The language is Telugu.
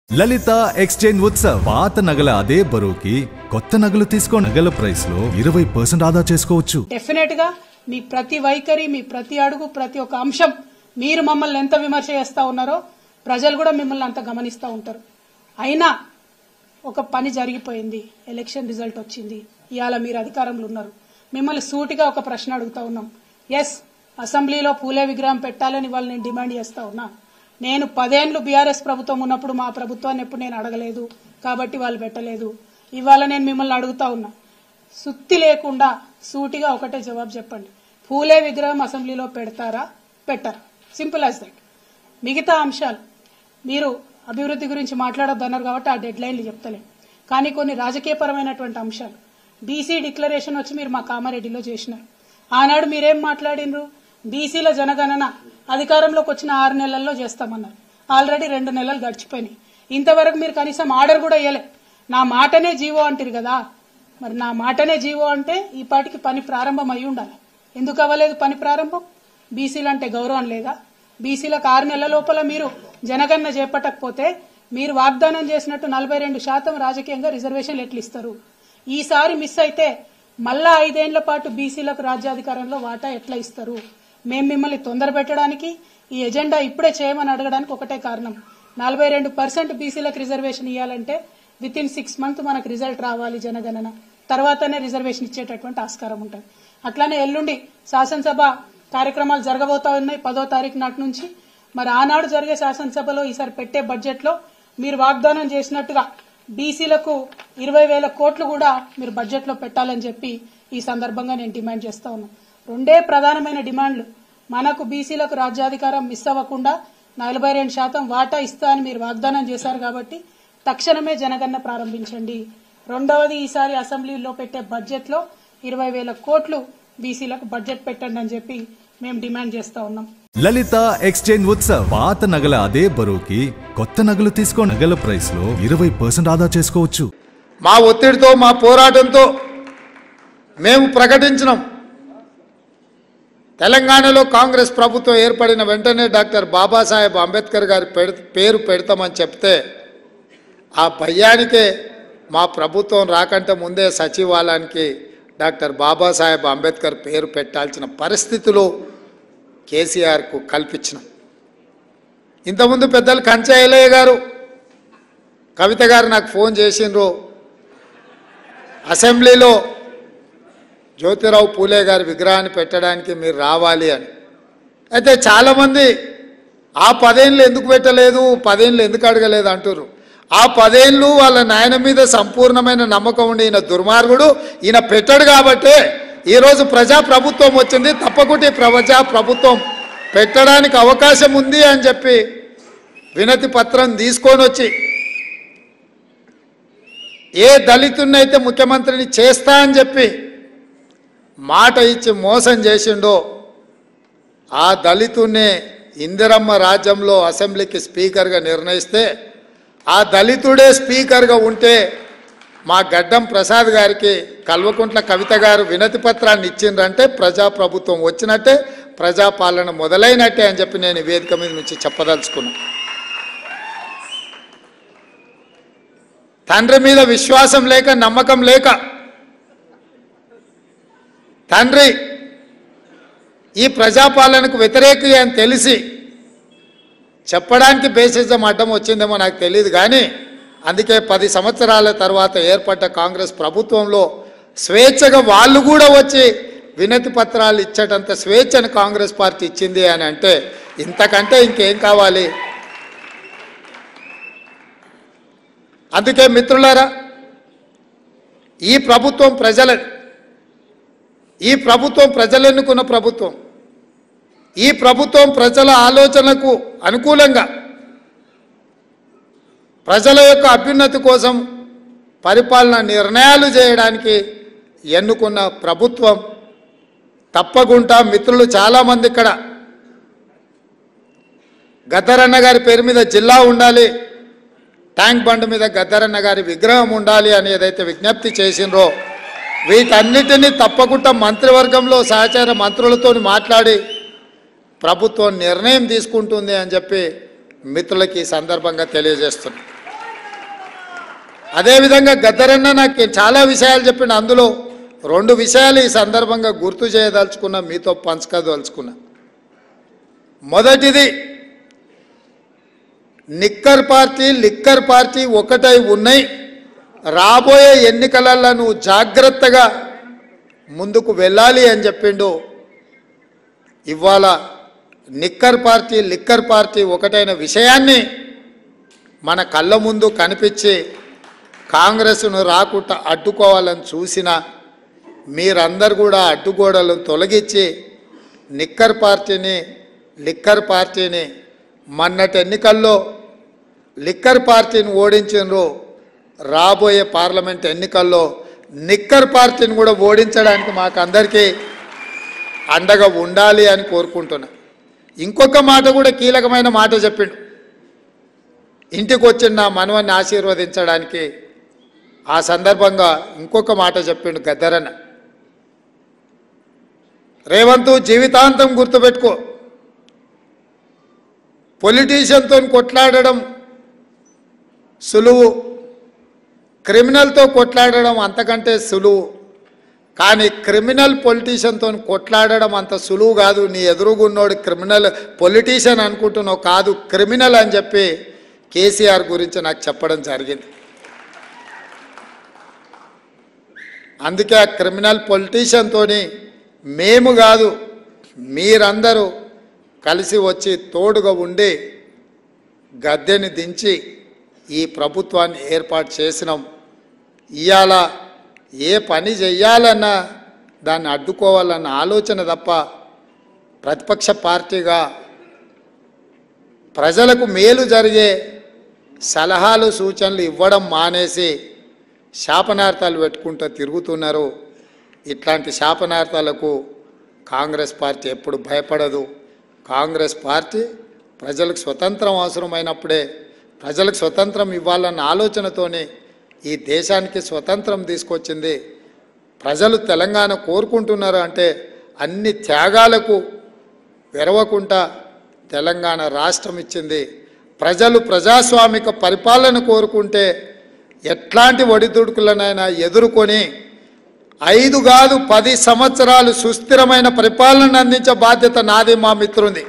లలిత ఎక్స్చేంజ్ ఉత్సవ్ పాత నగల అదే బరువుకి కొత్త నగలు తీసుకో నగల ప్రైస్ లో 20% ఆదా చేసుకోవచ్చు. డెఫినెట్ గా మీ ప్రతి వైఖరి, మీ ప్రతి అడుగు, ప్రతి ఒక్క అంశం మీరు మమ్మల్ని ఎంత విమర్శ చేస్తా ఉన్నారో ప్రజలు కూడా మిమ్మల్ని అంత గమనిస్తూ ఉంటారు. అయినా ఒక పని జరిగిపోయింది, ఎలక్షన్ రిజల్ట్ వచ్చింది, ఇవాళ మీరు అధికారంలో ఉన్నారు. మిమ్మల్ని సూటిగా ఒక ప్రశ్న అడుగుతా ఉన్నాం. ఎస్, అసెంబ్లీలో పూలే విగ్రహం పెట్టాలని వాళ్ళు నేను డిమాండ్ చేస్తా ఉన్నా. నేను 10 ఏళ్లు బీఆర్ఎస్ ప్రభుత్వం ఉన్నప్పుడు మా ప్రభుత్వాన్ని ఎప్పుడు నేను అడగలేదు కాబట్టి వాళ్ళు పెట్టలేదు. ఇవాళ నేను మిమ్మల్ని అడుగుతా ఉన్నా, సుత్తి లేకుండా సూటిగా ఒకటే జవాబు చెప్పండి. పూలే విగ్రహం అసెంబ్లీలో పెడతారా, పెట్టారా? Simple as that. మిగతా అంశాలు మీరు అభివృద్ధి గురించి మాట్లాడొద్దన్నారు కాబట్టి ఆ డెడ్ లైన్లు చెప్తలే. కానీ కొన్ని రాజకీయపరమైనటువంటి అంశాలు, బీసీ డిక్లరేషన్ వచ్చి మీరు మా కామారెడ్డిలో చేసినారు. ఆనాడు మీరేం మాట్లాడినరు? బీసీల జనగణన అధికారంలోకి వచ్చిన 6 నెలల్లో చేస్తామన్నారు. ఆల్రెడీ 2 నెలలు గడిచిపోయినాయి. ఇంతవరకు మీరు కనీసం ఆర్డర్ కూడా ఇవ్వలే. నా మాటనే జీవో అంటారు కదా, మరి నా మాటనే జీవో అంటే ఈ పాటికి పని ప్రారంభం అయి ఉండాలి. ఎందుకు అవ్వలేదు పని ప్రారంభం? బీసీలు అంటే గౌరవం లేదా? బీసీలకు 6 నెలల లోపల మీరు జనగణన చేపట్టకపోతే మీరు వాగ్దానం చేసినట్టు 42% రాజకీయంగా రిజర్వేషన్లు ఎట్లు ఇస్తారు? ఈసారి మిస్ అయితే మళ్ళా 5 ఏళ్ల పాటు బీసీలకు రాజ్యాధికారంలో వాటా ఎట్లా ఇస్తారు? మేము మిమ్మల్ని తొందర పెట్టడానికి, ఈ ఎజెండా ఇప్పుడే చేయమని అడగడానికి ఒకటే కారణం. 42% బీసీలకు రిజర్వేషన్ ఇవ్వాలంటే వితిన్ 6 months మనకు రిజల్ట్ రావాలి జనగణన, తర్వాతనే రిజర్వేషన్ ఇచ్చేటటువంటి ఆస్కారం ఉంటుంది. అట్లానే ఎల్లుండి శాసనసభ కార్యక్రమాలు జరగబోతా ఉన్నాయి 10వ తారీఖు నాటి నుంచి. మరి ఆనాడు జరిగే శాసనసభలో ఈసారి పెట్టే బడ్జెట్ లో మీరు వాగ్దానం చేసినట్టుగా బీసీలకు 20,000 కోట్లు కూడా మీరు బడ్జెట్ లో పెట్టాలని చెప్పి ఈ సందర్భంగా నేను డిమాండ్ చేస్తా ఉన్నాను. 2 ప్రధానమైన డిమాండ్లు. మనకు బీసీలకు రాజ్యాధికారం మిస్ అవ్వకుండా 42% వాటా ఇస్తా అని మీరు వాగ్దానం చేశారు కాబట్టి తక్షణమే జనగణన ప్రారంభించండి. రెండవది, ఈసారి అసెంబ్లీలో పెట్టే బడ్జెట్ లో 20,000 కోట్లు బీసీలకు బడ్జెట్ పెట్టండి అని చెప్పి మేము డిమాండ్ చేస్తా ఉన్నాం. లలిత ఎక్స్చేంజ్ ఉత్సవ్ పాత నగల అదే బరువుకి కొత్త నగలు తీసుకో నగల ప్రైస్ లో 20% ఆదా చేసుకోవచ్చు. మా ఒత్తిడితో, మా పోరాటంతో మేము ప్రకటించినాం. తెలంగాణలో కాంగ్రెస్ ప్రభుత్వం ఏర్పడిన వెంటనే డాక్టర్ బాబాసాహెబ్ అంబేద్కర్ గారి పేరు పెడతామని చెప్తే ఆ భయానికే మా ప్రభుత్వం రాకంటే ముందే సచివాలయానికి డాక్టర్ బాబాసాహెబ్ అంబేద్కర్ పేరు పెట్టాల్సిన పరిస్థితులు కేసీఆర్కు కల్పించినాం. ఇంతకుముందు పెద్దలు కంచయ్యలయ్య గారు, కవిత గారు నాకు ఫోన్ చేసిండ్రు, అసెంబ్లీలో జ్యోతిరావు పూలే గారి విగ్రహాన్ని పెట్టడానికి మీరు రావాలి అని. అయితే చాలామంది ఆ 10 ఏళ్ళు ఎందుకు పెట్టలేదు, 10 ఏళ్ళు ఎందుకు అడగలేదు అంటారు. ఆ 10 ఏళ్ళు వాళ్ళ నాయన మీద సంపూర్ణమైన నమ్మకం ఉండి ఈయన దుర్మార్గుడు, ఈయన పెట్టాడు కాబట్టే ఈరోజు ప్రజాప్రభుత్వం వచ్చింది. తప్పకుండా ప్రజాప్రభుత్వం పెట్టడానికి అవకాశం ఉంది అని చెప్పి వినతి పత్రం తీసుకొని వచ్చి ఏ దళితున్నైతే ముఖ్యమంత్రిని చేస్తా అని చెప్పి మాట ఇచ్చి మోసం చేసిండో ఆ దళితున్నే ఇందిరమ్మ రాజ్యంలో అసెంబ్లీకి స్పీకర్గా నిర్ణయిస్తే ఆ దళితుడే స్పీకర్గా ఉంటే మా గడ్డం ప్రసాద్ గారికి కల్వకుంట్ల కవిత గారు వినతి పత్రాన్ని ఇచ్చిండ్రంటే ప్రజాప్రభుత్వం వచ్చినట్టే, ప్రజాపాలన మొదలైనట్టే అని చెప్పి నేను వేదిక మీద నుంచి చెప్పదలుచుకున్నాను. తండ్రి మీద విశ్వాసం లేక, నమ్మకం లేక తండ్రి ఈ ప్రజాపాలనకు వ్యతిరేకి అని తెలిసి చెప్పడానికి బేసిజం అడ్డం వచ్చిందేమో నాకు తెలియదు. కానీ అందుకే 10 సంవత్సరాల తర్వాత ఏర్పడ్డ కాంగ్రెస్ ప్రభుత్వంలో స్వేచ్ఛగా వాళ్ళు కూడా వచ్చి వినతి పత్రాలు ఇచ్చేటంత స్వేచ్ఛను కాంగ్రెస్ పార్టీ ఇచ్చింది అని అంటే ఇంతకంటే ఇంకేం కావాలి? అందుకే మిత్రులారా, ఈ ప్రభుత్వం ప్రజలు ఎన్నుకున్న ప్రభుత్వం. ఈ ప్రభుత్వం ప్రజల ఆలోచనలకు అనుకూలంగా ప్రజల యొక్క అభ్యున్నతి కోసం పరిపాలన నిర్ణయాలు చేయడానికి ఎన్నుకున్న ప్రభుత్వం. తప్పకుండా మిత్రులు చాలామంది ఇక్కడ గద్దరన్న గారి పేరు మీద జిల్లా ఉండాలి, ట్యాంక్ బండ్ మీద గద్దరన్న గారి విగ్రహం ఉండాలి అని ఏదైతే విజ్ఞప్తి చేసినరో వీటన్నిటినీ తప్పకుండా మంత్రివర్గంలో సహచార మంత్రులతో మాట్లాడి ప్రభుత్వం నిర్ణయం తీసుకుంటుంది అని చెప్పి మిత్రులకి ఈ సందర్భంగా తెలియజేస్తున్నాను. అదేవిధంగా గద్దరన్న నాకు చాలా విషయాలు చెప్పిండు. అందులో 2 విషయాలు ఈ సందర్భంగా గుర్తు చేయదలుచుకున్నా, మీతో పంచుకోదలుచుకున్నా. మొదటిది, లిక్కర్ పార్టీ ఒకటై ఉన్నాయి, రాబోయే ఎన్నికలలో నువ్వు జాగ్రత్తగా ముందుకు వెళ్ళాలి అని చెప్పిండు. ఇవాళ లిక్కర్ పార్టీ ఒకటైన విషయాన్ని మన కళ్ళ ముందు కనిపించి కాంగ్రెస్ను రాకుండా అడ్డుకోవాలని చూసిన మీరందరూ కూడా అడ్డుగోడలను తొలగించి లిక్కర్ పార్టీని మొన్నటి ఎన్నికల్లో లిక్కర్ పార్టీని ఓడించినారు. రాబోయే పార్లమెంట్ ఎన్నికల్లో లిక్కర్ పార్టీని కూడా ఓడించడానికి మాకు అందరికీ అండగా ఉండాలి అని కోరుకుంటున్నా. ఇంకొక మాట కూడా కీలకమైన మాట చెప్పిండు. ఇంటికి వచ్చిన నా మనవన్ని ఆశీర్వదించడానికి ఆ సందర్భంగా ఇంకొక మాట చెప్పిండు గద్దరన్న. రేవంత్, జీవితాంతం గుర్తుపెట్టుకో, పొలిటీషియన్తో కొట్లాడడం సులువు, క్రిమినల్తో కొట్లాడడం అంతకంటే సులువు. కానీ క్రిమినల్ పొలిటీషియన్తో కొట్లాడడం అంత సులువు కాదు. నీ ఎదురుగున్నోడు క్రిమినల్ పొలిటీషియన్ అనుకుంటున్నావు, కాదు క్రిమినల్ అని చెప్పి కేసీఆర్ గురించి నాకు చెప్పడం జరిగింది. అందుకే ఆ క్రిమినల్ పొలిటీషియన్తో మేము కాదు, మీరందరూ కలిసి వచ్చి తోడుగా ఉండి గద్దెని దించి ఈ ప్రభుత్వాన్ని ఏర్పాటు చేసినాం. ఇవాళ ఏ పని చెయ్యాలన్నా దాన్ని అడ్డుకోవాలన్న ఆలోచన తప్ప ప్రతిపక్ష పార్టీగా ప్రజలకు మేలు జరిగే సలహాలు సూచనలు ఇవ్వడం మానేసి శాపనార్థాలు పెట్టుకుంటూ తిరుగుతున్నారు. ఇట్లాంటి శాపనార్థాలకు కాంగ్రెస్ పార్టీ ఎప్పుడు భయపడదు. కాంగ్రెస్ పార్టీ ప్రజలకు స్వతంత్రం అవసరమైనప్పుడే, ప్రజలకు స్వతంత్రం ఇవ్వాలన్న ఆలోచనతోనే ఈ దేశానికి స్వతంత్రం తీసుకొచ్చింది. ప్రజలు తెలంగాణ కోరుకుంటున్నారు అంటే అన్ని త్యాగాలకు వెరవకుండా తెలంగాణ రాష్ట్రం ఇచ్చింది. ప్రజలు ప్రజాస్వామిక పరిపాలన కోరుకుంటే ఎట్లాంటి ఒడిదుడుకులనైనా ఎదుర్కొని 5 కాదు 10 సంవత్సరాలు సుస్థిరమైన పరిపాలన అందించే బాధ్యత నాది, మా మిత్రుంది.